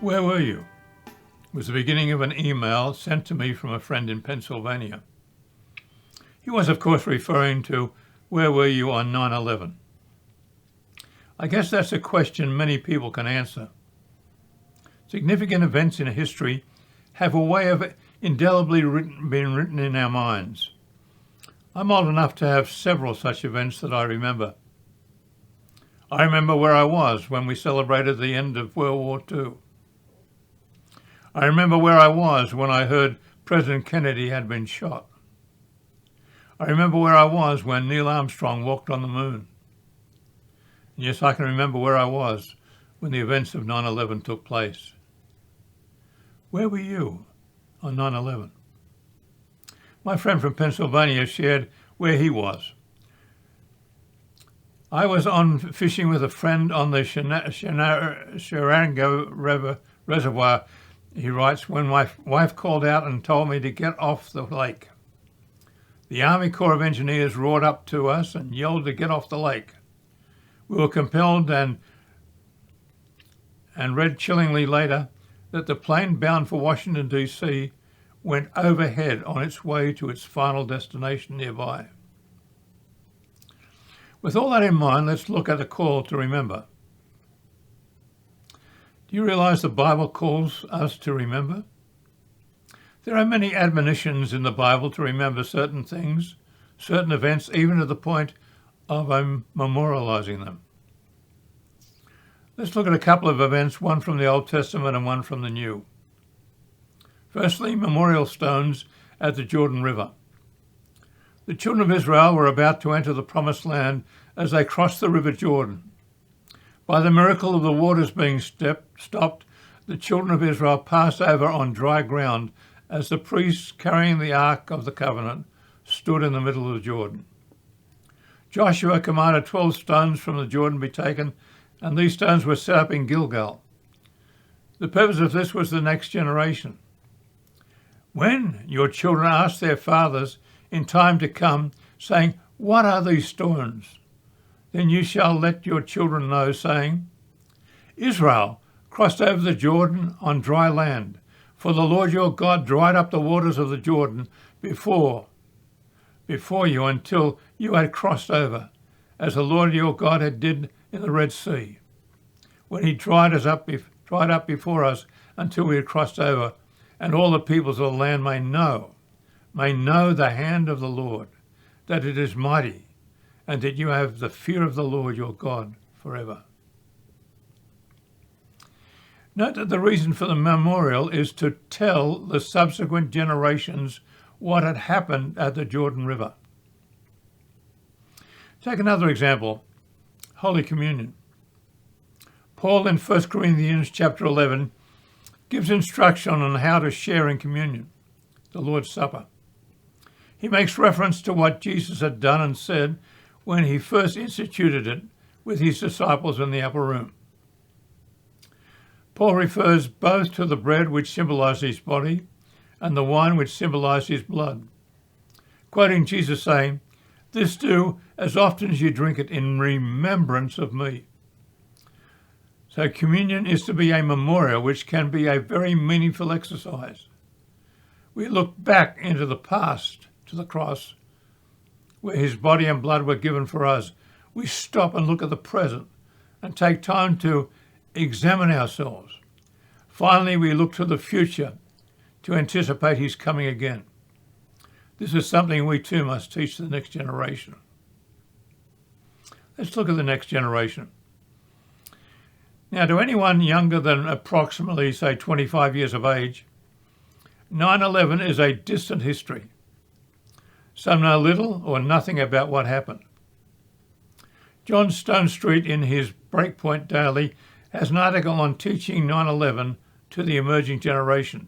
Where were you? Was the beginning of an email sent to me from a friend in Pennsylvania. He was, of course, referring to where were you on 9/11. I guess that's a question many people can answer. Significant events in history have a way of indelibly being written in our minds. I'm old enough to have several such events that I remember. I remember where I was when we celebrated the end of World War II. I remember where I was when I heard President Kennedy had been shot. I remember where I was when Neil Armstrong walked on the moon. And yes, I can remember where I was when the events of 9/11 took place. Where were you on 9/11? My friend from Pennsylvania shared where he was. I was on fishing with a friend on the Shenango River Reservoir, he writes, when my wife called out and told me to get off the lake. The Army Corps of Engineers roared up to us and yelled to get off the lake. We were compelled and read chillingly later that the plane bound for Washington, D.C. went overhead on its way to its final destination nearby. With all that in mind, let's look at the call to remember. Do you realize the Bible calls us to remember? There are many admonitions in the Bible to remember certain things, certain events, even to the point of memorializing them. Let's look at a couple of events, one from the Old Testament and one from the New. Firstly, memorial stones at the Jordan River. The children of Israel were about to enter the Promised Land as they crossed the River Jordan. By the miracle of the waters being stopped, the children of Israel passed over on dry ground as the priests carrying the Ark of the Covenant stood in the middle of the Jordan. Joshua commanded 12 stones from the Jordan be taken, and these stones were set up in Gilgal. The purpose of this was the next generation. When your children ask their fathers in time to come, saying, "What are these stones?" then you shall let your children know, saying, "Israel crossed over the Jordan on dry land, for the Lord your God dried up the waters of the Jordan before you until you had crossed over, as the Lord your God had did in the Red Sea, when he dried up before us until we had crossed over, and all the peoples of the land may know the hand of the Lord, that it is mighty, and that you have the fear of the Lord your God forever." Note that the reason for the memorial is to tell the subsequent generations what had happened at the Jordan River. Take another example, Holy Communion. Paul in 1 Corinthians chapter 11 gives instruction on how to share in communion, the Lord's Supper. He makes reference to what Jesus had done and said when he first instituted it with his disciples in the upper room. Paul refers both to the bread which symbolized his body and the wine which symbolized his blood, quoting Jesus saying, "This do as often as you drink it in remembrance of me." So communion is to be a memorial, which can be a very meaningful exercise. We look back into the past to the cross, where his body and blood were given for us. We stop and look at the present and take time to examine ourselves. Finally, we look to the future to anticipate his coming again. This is something we too must teach the next generation. Let's look at the next generation. Now, to anyone younger than approximately, say, 25 years of age, 9/11 is a distant history. Some know little or nothing about what happened. John Stonestreet, in his Breakpoint Daily, has an article on teaching 9/11 to the emerging generation.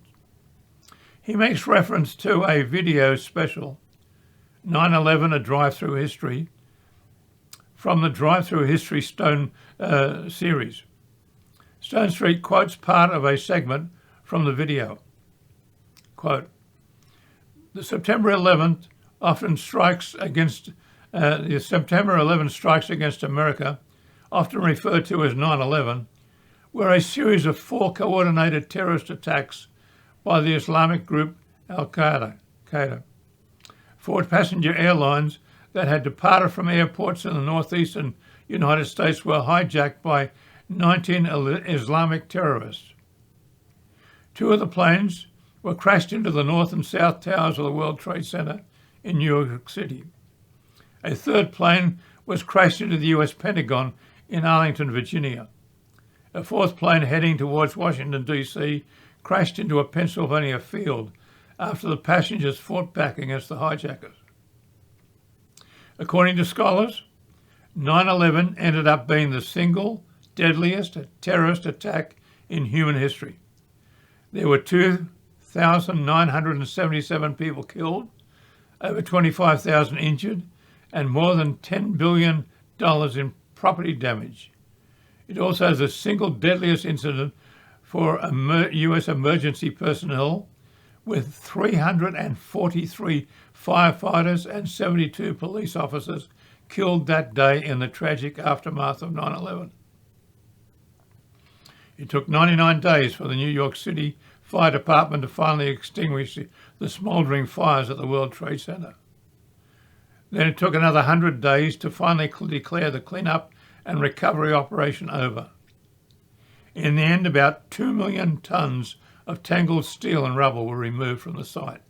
He makes reference to a video special, 9/11, A Drive-Through History, from the Drive-Through History Stone series. Stonestreet quotes part of a segment from the video. Quote, "The September 11th strikes against America, often referred to as 9/11, were a series of 4 coordinated terrorist attacks by the Islamic group Al-Qaeda. Four passenger airlines that had departed from airports in the northeastern United States were hijacked by 19 Islamic terrorists. 2 of the planes were crashed into the north and south towers of the World Trade Center in New York City. A 3rd plane was crashed into the US Pentagon in Arlington, Virginia. A 4th plane heading towards Washington, D.C. crashed into a Pennsylvania field after the passengers fought back against the hijackers. According to scholars, 9/11 ended up being the single deadliest terrorist attack in human history. There were 2,977 people killed, over 25,000 injured, and more than $10 billion in property damage. It also is the single deadliest incident for U.S. emergency personnel, with 343 firefighters and 72 police officers killed that day in the tragic aftermath of 9/11. It took 99 days for the New York City Fire Department to finally extinguish the smouldering fires at the World Trade Center. Then it took another 100 days to finally declare the cleanup and recovery operation over. In the end, about 2 million tons of tangled steel and rubble were removed from the site.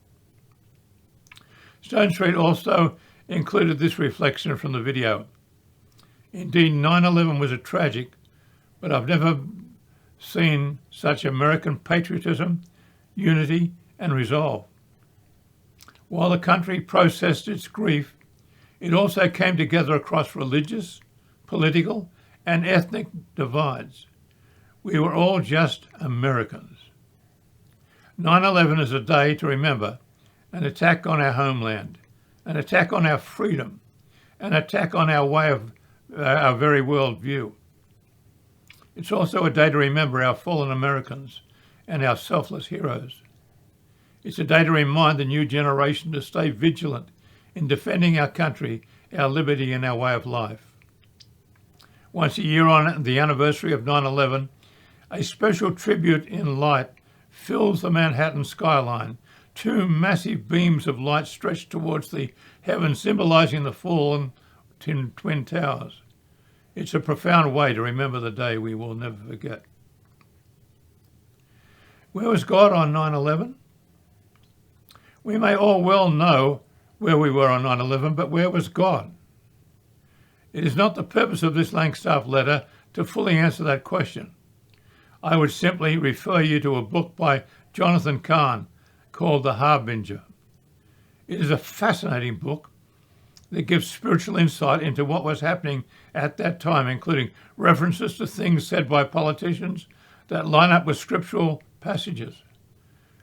Stone Street also included this reflection from the video. Indeed, 9/11 was a tragic, but I've never seen such American patriotism, unity, and resolve. While the country processed its grief, it also came together across religious, political, and ethnic divides. We were all just Americans. 9/11 is a day to remember an attack on our homeland, an attack on our freedom, an attack on our way of our very world view. It's also a day to remember our fallen Americans and our selfless heroes. It's a day to remind the new generation to stay vigilant in defending our country, our liberty, and our way of life. Once a year on the anniversary of 9/11, a special tribute in light fills the Manhattan skyline. 2 massive beams of light stretched towards the heavens, symbolizing the fallen Twin Towers. It's a profound way to remember the day we will never forget. Where was God on 9/11? We may all well know where we were on 9/11, but where was God? It is not the purpose of this Langstaff letter to fully answer that question. I would simply refer you to a book by Jonathan Cahn called The Harbinger. It is a fascinating book that gives spiritual insight into what was happening at that time, including references to things said by politicians that line up with scriptural passages.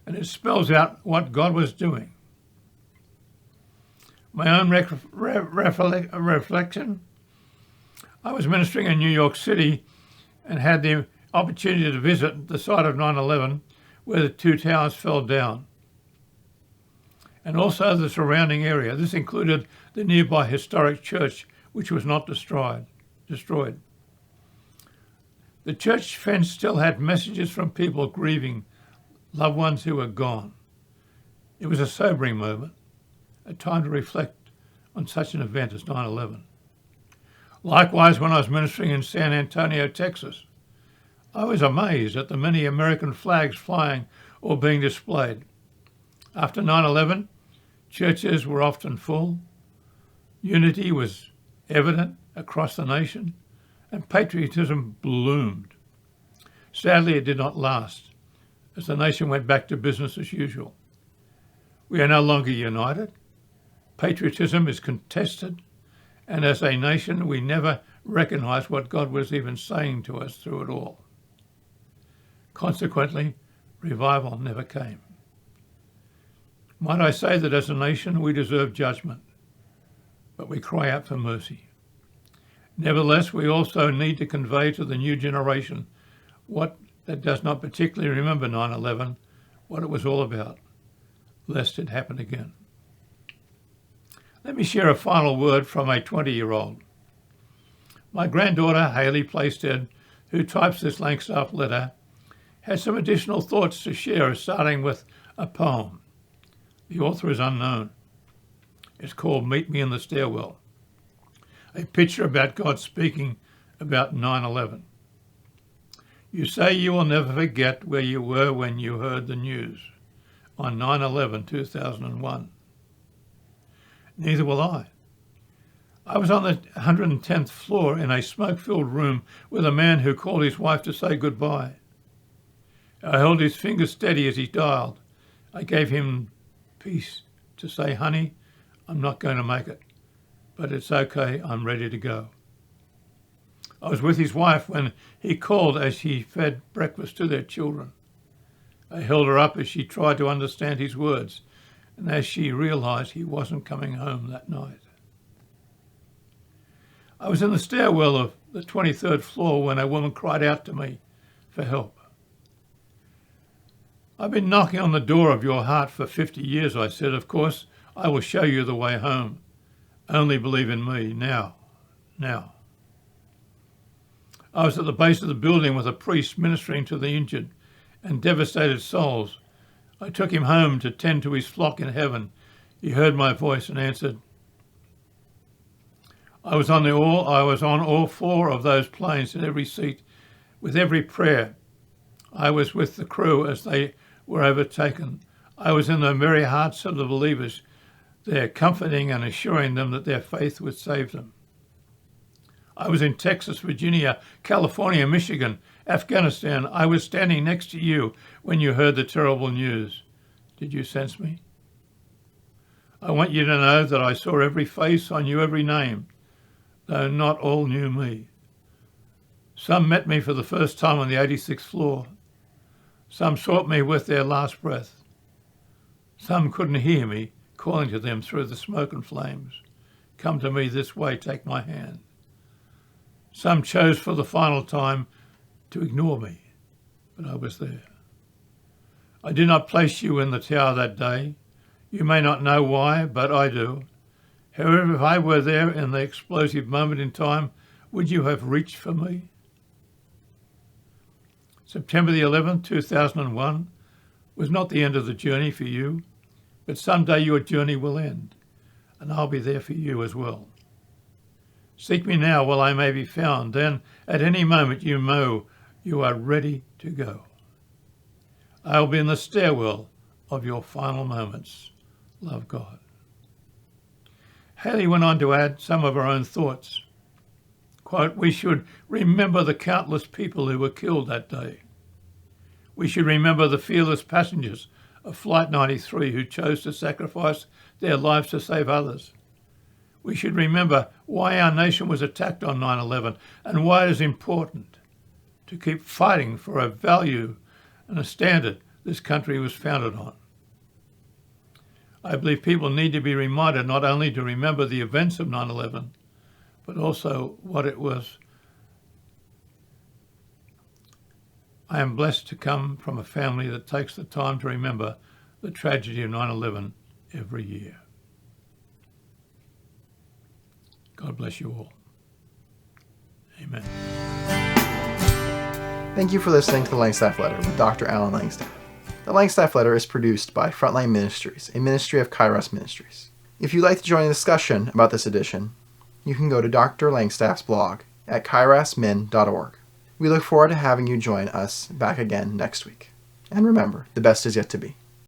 And it spells out what God was doing. My own reflection, I was ministering in New York City and had the opportunity to visit the site of 9/11 where the 2 towers fell down, and also the surrounding area. This included the nearby historic church, which was not destroyed. The church fence still had messages from people grieving loved ones who were gone. It was a sobering moment, a time to reflect on such an event as 9/11. Likewise, when I was ministering in San Antonio, Texas, I was amazed at the many American flags flying or being displayed. After 9/11, churches were often full, unity was evident across the nation, and patriotism bloomed. Sadly, it did not last, as the nation went back to business as usual. We are no longer united. Patriotism is contested, and as a nation, we never recognized what God was even saying to us through it all. Consequently, revival never came. Might I say that as a nation, we deserve judgment, but we cry out for mercy. Nevertheless, we also need to convey to the new generation what that does not particularly remember 9/11, what it was all about, lest it happen again. Let me share a final word from a 20-year-old. My granddaughter, Hayley Plaisted, who types this Langstaff letter, has some additional thoughts to share, starting with a poem. The author is unknown. It's called Meet Me in the Stairwell, a picture about God speaking about 9/11. You say you will never forget where you were when you heard the news on 9/11/2001. Neither will I. I was on the 110th floor in a smoke-filled room with a man who called his wife to say goodbye. I held his fingers steady as he dialed. I gave him peace to say, honey, I'm not going to make it, but it's okay, I'm ready to go. I was with his wife when he called as he fed breakfast to their children. I held her up as she tried to understand his words and as she realized he wasn't coming home that night. I was in the stairwell of the 23rd floor when a woman cried out to me for help. I've been knocking on the door of your heart for 50 years, I said. Of course, I will show you the way home. Only believe in me now. I was at the base of the building with a priest ministering to the injured and devastated souls. I took him home to tend to his flock in heaven. He heard my voice and answered. I was on all four of those planes in every seat with every prayer. I was with the crew as they were overtaken. I was in the very hearts of the believers there, comforting and assuring them that their faith would save them. I was in Texas, Virginia, California, Michigan, Afghanistan. I was standing next to you when you heard the terrible news. Did you sense me? I want you to know that I saw every face, I knew every name, though not all knew me. Some met me for the first time on the 86th floor. Some sought me with their last breath. Some couldn't hear me calling to them through the smoke and flames. Come to me this way, take my hand. Some chose for the final time to ignore me, but I was there. I did not place you in the tower that day. You may not know why, but I do. However, if I were there in the explosive moment in time, would you have reached for me? September the 11th, 2001 was not the end of the journey for you, but someday your journey will end, and I'll be there for you as well. Seek me now while I may be found, then at any moment you know you are ready to go. I'll be in the stairwell of your final moments. Love, God. Haley went on to add some of her own thoughts. Quote, we should remember the countless people who were killed that day. We should remember the fearless passengers of Flight 93 who chose to sacrifice their lives to save others. We should remember why our nation was attacked on 9/11 and why it is important to keep fighting for a value and a standard this country was founded on. I believe people need to be reminded not only to remember the events of 9/11, but also what it was. I am blessed to come from a family that takes the time to remember the tragedy of 9/11 every year. God bless you all. Amen. Thank you for listening to the Langstaff Letter with Dr. Alan Langstaff. The Langstaff Letter is produced by Frontline Ministries, a ministry of Kairos Ministries. If you'd like to join a discussion about this edition, you can go to Dr. Langstaff's blog at kairosmin.org. We look forward to having you join us back again next week. And remember, the best is yet to be.